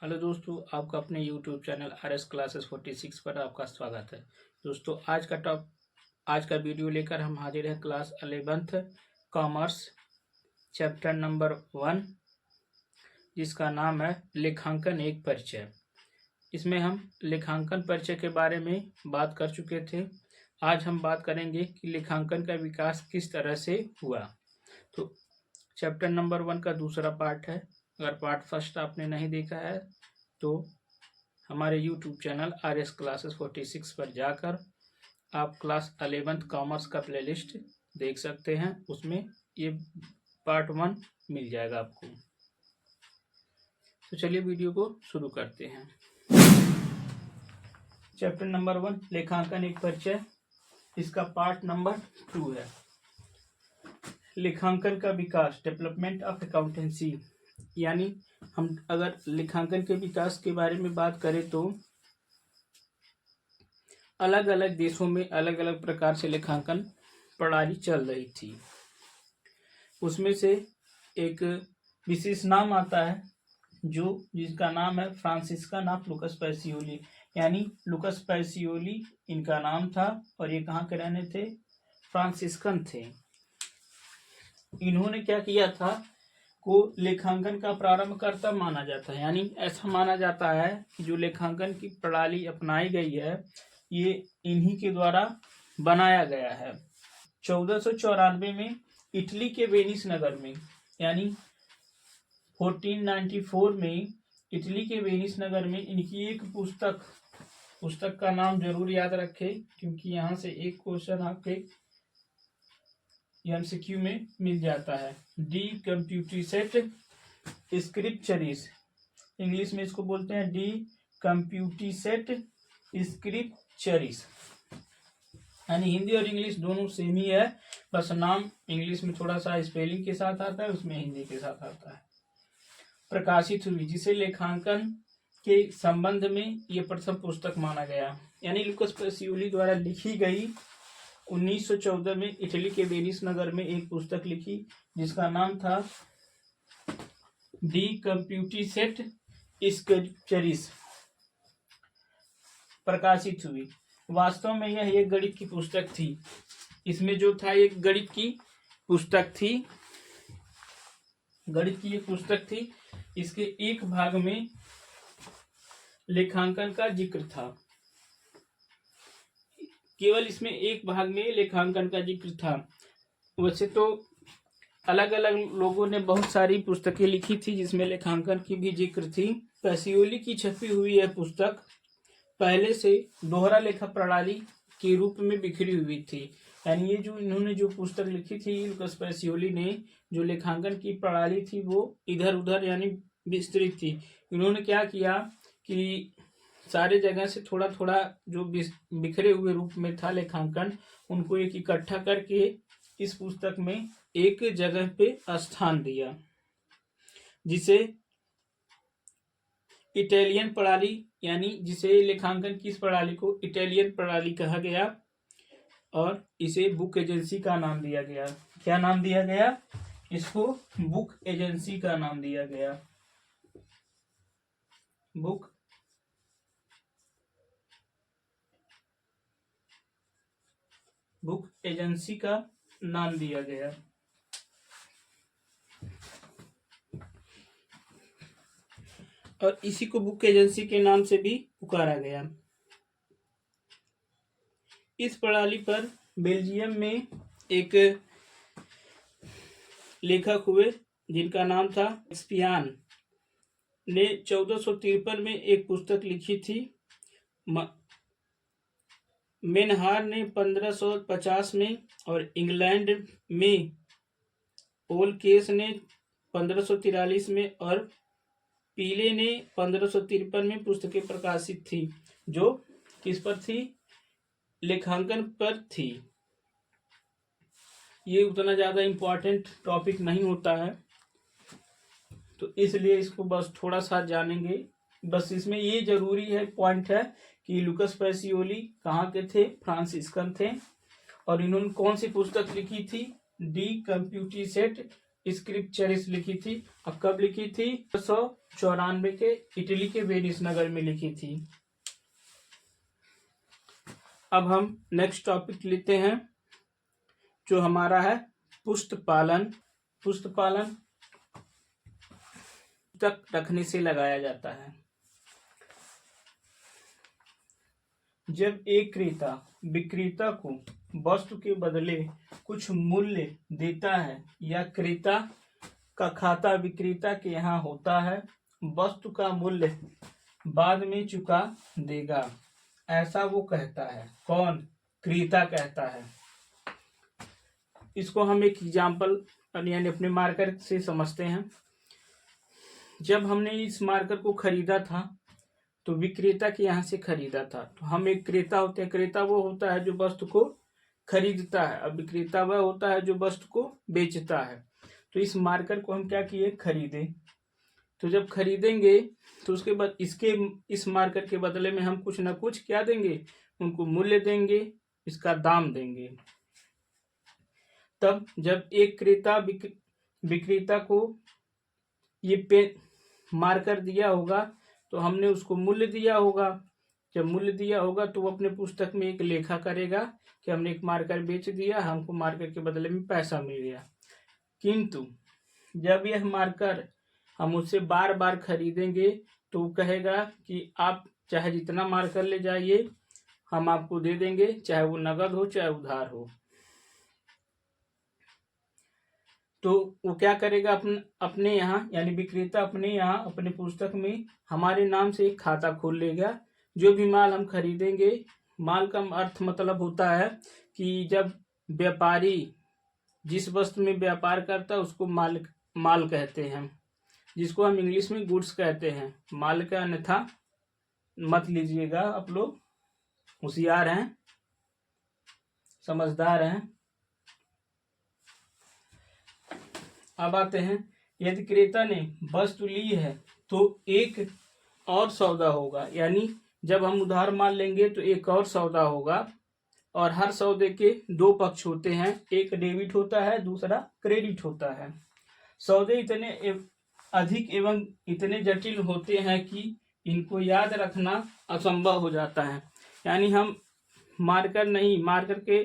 Hello दोस्तों, आपका अपने यूट्यूब चैनल RS क्लासेस 46 पर आपका स्वागत है। दोस्तों, आज का वीडियो लेकर हम हाजिर हैं class 11th commerce chapter number 1, जिसका नाम है लेखांकन एक परिचय। इसमें हम लेखांकन परिचय के बारे में बात कर चुके थे। आज हम बात करेंगे कि लेखांकन का विकास किस तरह से हुआ। तो चैप्टर नंबर 1 का दूसरा पार्ट है। अगर पार्ट फर्स्ट आपने नहीं देखा है तो हमारे यूट्यूब चैनल RS क्लासेस 46 पर जाकर आप क्लास 11th कॉमर्स का प्लेलिस्ट देख सकते हैं। उसमें ये पार्ट 1 मिल जाएगा आपको। तो चलिए वीडियो को शुरू करते हैं। चैप्टर नंबर 1 लेखांकन एक परिचय, इसका पार्ट नंबर 2 है लेखांकन का विकास, डेवलपमेंट ऑफ अकाउंटेंसी। यानी हम अगर लेखांकन के विकास के बारे में बात करें तो अलग अलग देशों में अलग अलग प्रकार से लेखांकन प्रणाली चल रही थी। उसमें से एक विशेष नाम आता है जिसका नाम है फ्रांसिस्कन ऑफ लुकस पैसियोली। यानी लुकस पैसियोली इनका नाम था और ये कहाँ के रहने थे? फ्रांसिस्कन थे। इन्होंने क्या किया था को लेखांकन का प्रारंभकर्ता माना जाता है। यानी ऐसा माना जाता है कि जो लेखांकन की प्रणाली अपनाई गई है ये इन्हीं के द्वारा बनाया गया है। 1494 में इटली के वेनिस नगर में, यानी 1494 में इटली के वेनिस नगर में इनकी एक पुस्तक का नाम जरूर याद रखें, क्योंकि यहाँ से एक क्वेश्चन आपके MCQ में मिल जाता है। डी कंप्यूटिसेट स्क्रिप्चरिस, इंग्लिश में इसको बोलते हैं डी कंप्यूटिसेट स्क्रिप्चरिस। यानी हिंदी और इंग्लिश दोनों सेम ही है, बस नाम इंग्लिश में थोड़ा सा स्पेलिंग के साथ आता है, उसमें हिंदी के साथ आता है। प्रकाशित हुई, जिसे लेखांकन के संबंध में ये प्रथम पुस्तक माना गया। यानी लुकस पैसियोली द्वारा लिखी गई 1914 में इटली के वेनिस नगर में एक पुस्तक लिखी जिसका नाम था डी कंप्यूटिसेट स्क्रिप्चरिस, प्रकाशित हुई। वास्तव में यह एक गणित की पुस्तक थी। इसमें जो था एक गणित की पुस्तक थी। इसके एक भाग में लेखांकन का जिक्र था। केवल इसमें एक भाग में लेखांकन का जिक्र था। वैसे तो अलग अलग लोगों ने बहुत सारी पुस्तकें लिखी थी जिसमें लेखांकन की भी जिक्र थी। पैसियोली की छपी हुई यह पुस्तक पहले से दोहरा लेखा प्रणाली के रूप में बिखरी हुई थी। यानी ये इन्होंने जो पुस्तक लिखी थी लुकस पैसियोली ने, जो लेखांकन की प्रणाली थी वो इधर उधर यानी विस्तृत थी। इन्होंने क्या किया कि सारे जगह से थोड़ा थोड़ा जो बिखरे हुए रूप में था लेखांकन, उनको एक इकट्ठा करके इस पुस्तक में एक जगह पे स्थान दिया, जिसे इटालियन प्रणाली, यानी जिसे लेखांकन की इस प्रणाली को इटालियन प्रणाली कहा गया और इसे बुक एजेंसी का नाम दिया गया। क्या नाम दिया गया? इसको बुक एजेंसी का नाम दिया गया। बुक एजेंसी का नाम दिया गया। और इसी को बुक एजेंसी के नाम से भी पुकारा गया। इस प्रणाली पर बेल्जियम में एक लेखक हुए जिनका नाम था एक्सपियान ने 1453 में एक पुस्तक लिखी थी। मेनहार ने 1550 में और इंग्लैंड में पोल केस ने 1543 में और पीले ने 1553 में पुस्तकें प्रकाशित थी, जो किस पर थी? लेखांकन पर थी। ये उतना ज़्यादा इम्पोर्टेंट टॉपिक नहीं होता है, तो इसलिए इसको बस थोड़ा सा जानेंगे। बस इसमें ये जरूरी है पॉइंट है कि लुकस पैसियोली कहाँ के थे? फ्रांसिस्कन थे। और इन्होंने कौन सी पुस्तक लिखी थी? डी कंप्यूटिसेट स्क्रिप्चरिस लिखी थी। अब कब लिखी थी? 1894 के इटली के वेनिस नगर में लिखी थी। अब हम नेक्स्ट टॉपिक लेते हैं जो हमारा है पुष्प पालन। पुष्प पालन तक रखने से लगाया जाता है। जब एक क्रेता विक्रेता को वस्तु के बदले कुछ मूल्य देता है या क्रेता का खाता विक्रेता के यहाँ होता है, वस्तु का मूल्य बाद में चुका देगा, ऐसा वो कहता है। कौन? क्रेता कहता है। इसको हम एक एग्जाम्पल यानी अपने मार्कर से समझते हैं। जब हमने इस मार्कर को खरीदा था तो विक्रेता के यहाँ से खरीदा था। तो हम एक क्रेता होते हैं। क्रेता वो होता है जो वस्तु को खरीदता है, अब विक्रेता वह होता है जो वस्तु को बेचता है। तो इस मार्कर को हम क्या किए? खरीदे। तो जब खरीदेंगे तो उसके बाद इस मार्कर के बदले में हम कुछ ना कुछ क्या देंगे? उनको मूल्य देंगे, इसका दाम देंगे। तब जब एक क्रेता विक्रेता को ये पेन मार्कर दिया होगा तो हमने उसको मूल्य दिया होगा। जब मूल्य दिया होगा तो वो अपने पुस्तक में एक लेखा करेगा कि हमने एक मार्कर बेच दिया, हमको मार्कर के बदले में पैसा मिल गया। किंतु जब यह मार्कर हम उससे बार बार खरीदेंगे तो वो कहेगा कि आप चाहे जितना मार्कर ले जाइए हम आपको दे देंगे, चाहे वो नगद हो चाहे उधार हो। तो वो क्या करेगा? अपने यहाँ यानी विक्रेता अपने यहाँ अपने पुस्तक में हमारे नाम से एक खाता खोल लेगा। जो भी माल हम खरीदेंगे, माल का अर्थ मतलब होता है कि जब व्यापारी जिस वस्तु में व्यापार करता है उसको माल कहते हैं, जिसको हम इंग्लिश में गुड्स कहते हैं। माल का अन्यथा मत लीजिएगा, आप लोग होशियार हैं, समझदार हैं। अब आते हैं, यदि क्रेता ने वस्तु ली है तो एक और सौदा होगा, यानी जब हम उधार माल लेंगे तो एक और सौदा होगा। और हर सौदे के दो पक्ष होते हैं, एक डेबिट होता है, दूसरा क्रेडिट होता है। सौदे इतने अधिक एवं इतने जटिल होते हैं कि इनको याद रखना असंभव हो जाता है। यानी हम मार्कर के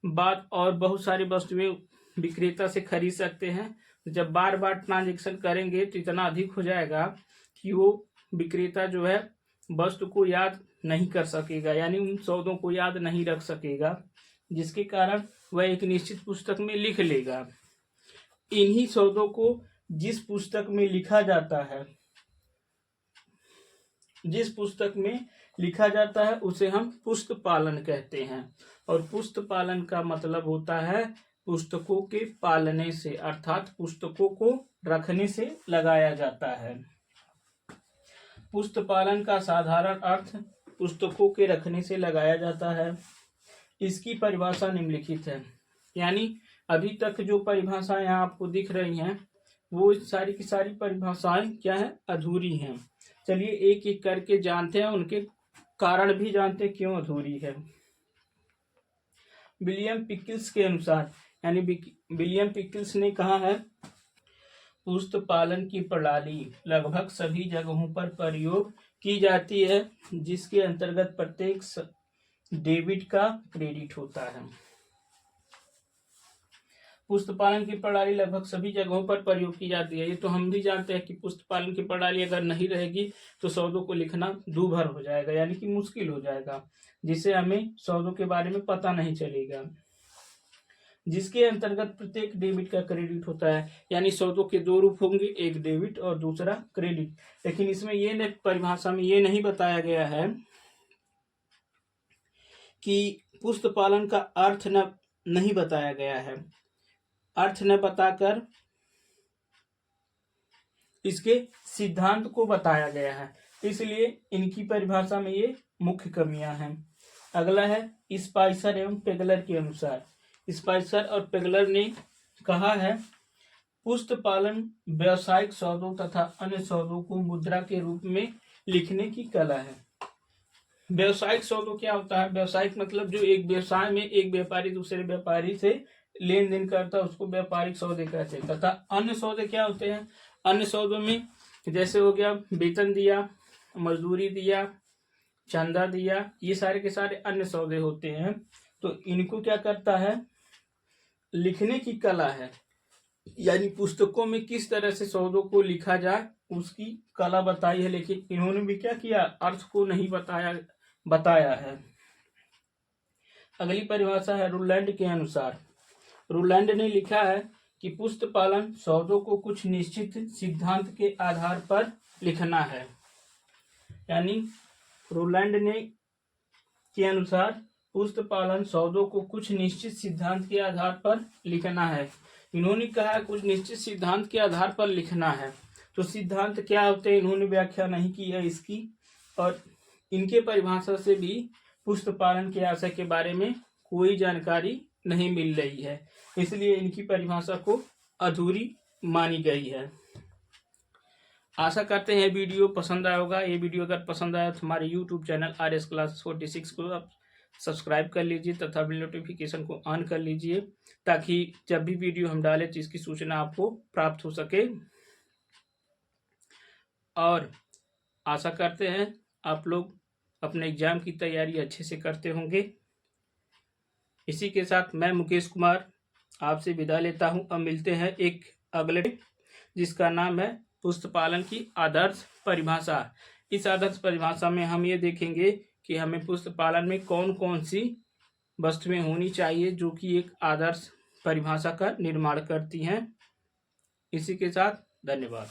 बाद और बहुत सारी वस्तुएं विक्रेता से खरीद सकते हैं। जब बार बार ट्रांजेक्शन करेंगे तो इतना अधिक हो जाएगा कि वो विक्रेता जो है वस्तु को याद नहीं कर सकेगा, यानी उन सौदों को याद नहीं रख सकेगा, जिसके कारण वह एक निश्चित पुस्तक में लिख लेगा। इन्हीं सौदों को जिस पुस्तक में लिखा जाता है उसे हम पुस्तक पालन कहते हैं। और पुस्तक पालन का मतलब होता है पुस्तकों के पालने से, अर्थात पुस्तकों को रखने से लगाया जाता है। पुस्तक पालन का साधारण अर्थ पुस्तकों के रखने से लगाया जाता है। इसकी परिभाषा निम्नलिखित है, यानी अभी तक जो परिभाषाएं यहाँ आपको दिख रही हैं वो सारी की सारी परिभाषाएं क्या है? अधूरी हैं। चलिए एक एक करके जानते हैं, उनके कारण भी जानते हैं क्यों अधूरी है। विलियम पिकल्स के अनुसार, यानी विलियम पिकल्स ने कहा है, पुस्तक पालन की प्रणाली लगभग सभी जगहों पर प्रयोग की जाती है जिसके अंतर्गत प्रत्येक डेबिट का क्रेडिट होता है। पुस्तक पालन की प्रणाली लगभग सभी जगहों पर प्रयोग की जाती है। ये तो हम भी जानते हैं कि पुस्तक पालन की प्रणाली अगर नहीं रहेगी तो सौदों को लिखना दूभर हो जाएगा, यानी कि मुश्किल हो जाएगा, जिससे हमें सौदों के बारे में पता नहीं चलेगा। जिसके अंतर्गत प्रत्येक डेबिट का क्रेडिट होता है, यानी सौदों के दो रूप होंगे, एक डेबिट और दूसरा क्रेडिट। लेकिन इसमें ये परिभाषा में ये नहीं बताया गया है कि पुस्तक पालन का अर्थ नहीं बताया गया है। अर्थ न बताकर इसके सिद्धांत को बताया गया है, इसलिए इनकी परिभाषा में ये मुख्य कमियां हैं। अगला है स्पाइसर एवं पेगलर के अनुसार। स्पाइसर और पेगलर ने कहा है, पुस्तक पालन व्यावसायिक सौदों तथा अन्य सौदों को मुद्रा के रूप में लिखने की कला है। व्यावसायिक सौदों क्या होता है? व्यावसायिक मतलब जो एक व्यवसाय में एक व्यापारी दूसरे व्यापारी से लेन देन करता है उसको व्यापारिक सौदे कहते हैं। तथा अन्य सौदे क्या होते हैं? अन्य सौदों में जैसे हो गया वेतन दिया, मजदूरी दिया, चंदा दिया, ये सारे के सारे अन्य सौदे होते हैं। तो इनको क्या करता है? लिखने की कला है, यानी पुस्तकों में किस तरह से सौदों को लिखा जाए उसकी कला बताई है, लेकिन इन्होंने भी क्या किया? अर्थ को नहीं बताया है। अगली परिभाषा है रूलैंड के अनुसार। रूलैंड ने लिखा है कि पुस्त पालन सौदों को कुछ निश्चित सिद्धांत के आधार पर लिखना है। यानी रूलैंड ने के अनुसार पुस्त पालन सौदों को कुछ निश्चित सिद्धांत के आधार पर लिखना है। इन्होंने कहा कुछ निश्चित सिद्धांत के आधार पर लिखना है। तो सिद्धांत क्या होते हैं इन्होंने व्याख्या नहीं की है इसकी, और इनके परिभाषा से भी पुस्त पालन के आशय के बारे में कोई जानकारी नहीं मिल रही है, इसलिए इनकी परिभाषा को अधूरी मानी गई है। आशा करते हैं वीडियो पसंद आया होगा। ये वीडियो अगर पसंद आया तो हमारे YouTube चैनल RS क्लासेस 46 को आप सब्सक्राइब कर लीजिए तथा बिल नोटिफिकेशन को ऑन कर लीजिए, ताकि जब भी वीडियो हम डालें तो इसकी सूचना आपको प्राप्त हो सके। और आशा करते हैं आप लोग अपने एग्जाम की तैयारी अच्छे से करते होंगे। इसी के साथ मैं मुकेश कुमार आपसे विदा लेता हूं। अब मिलते हैं एक अगले, जिसका नाम है पुस्त पालन की आदर्श परिभाषा। इस आदर्श परिभाषा में हम ये देखेंगे कि हमें पुस्त पालन में कौन कौन सी वस्तुएं होनी चाहिए जो कि एक आदर्श परिभाषा का निर्माण करती हैं। इसी के साथ धन्यवाद।